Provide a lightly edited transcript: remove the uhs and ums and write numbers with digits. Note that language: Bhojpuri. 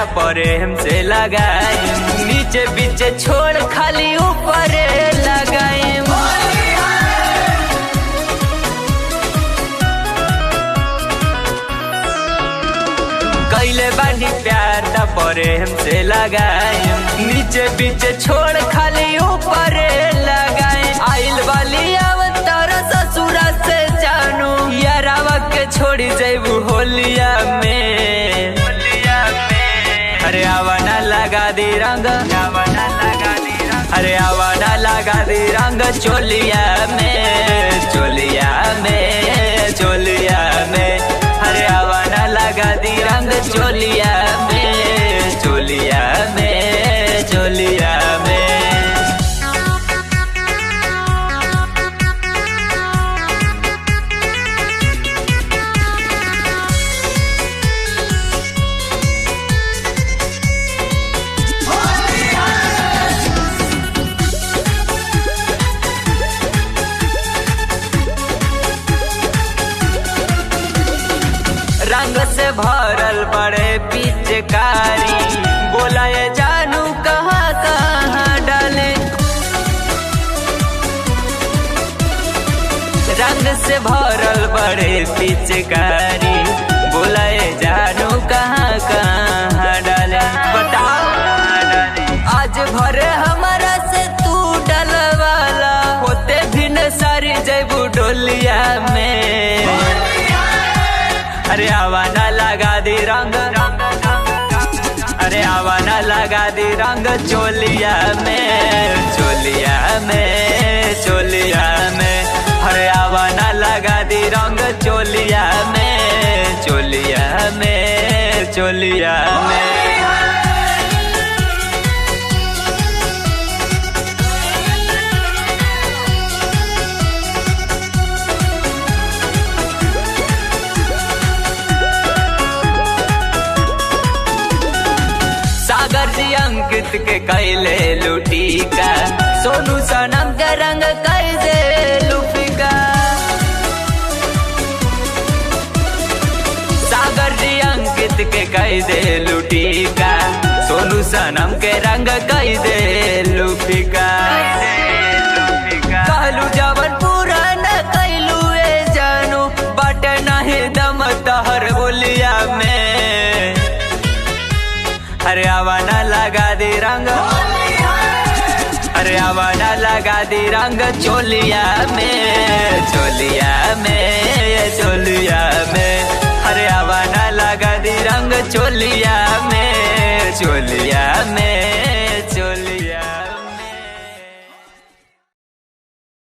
त प्रेम से लगाई, नीचे बीचे छोड़ खाली ऊपर लगाई। कैले बानी प्यार त प्रेम से लगाई, नीचे बीचे छोड़ खाली ऊपर लगाई। आइल वाली अवतार ससुरा से जानू, यारावा के छोड़ी जैबू होलिया में। अरे आवाना लगा दी रंग, आवाना लगा दी रंग, अरे आवाना लगा दी रंग चोलिया में, चोलिया में, चोलिया में। अरे आवाना लगा दी रंग चोलिया में, चोलिया में, चोलिया में। रंग से भरल बड़े पिचकारी, बोला ये जानू कहाँ कहाँ डाले। रंग से भरल बड़े पिचकारी, बोला ये जानू कहाँ कहाँ डाले। बताओ आज भरे हमारा से तू डलवाला, होते भी न सारी जैबू डोलिया में। अरे आवाना लगा दी रंग, अरे आवाना लगा दी रंग चोलिया में, चोलिया में, चोलिया में। अरे आवाना लगा दी रंग चोलिया में, चोलिया में, चोलिया में। सागर जी अंकित के कैले लुटी का, सोनू सनम के रंग कैसे लुफिका। सागर जी अंकित के कैसे लुटी का, सोनू सनम के रंग कैसे लुफिका। कहलू जवन पूरा न कैलू ए जानू, बट नहीं दम तहर बोलिया में। अरे आवाना लगा दी रंग, अरे आवाना लगा दी रंग चोलिया में, चोलिया में, चोलिया में। अरे आवाना लगा दी रंग चोलिया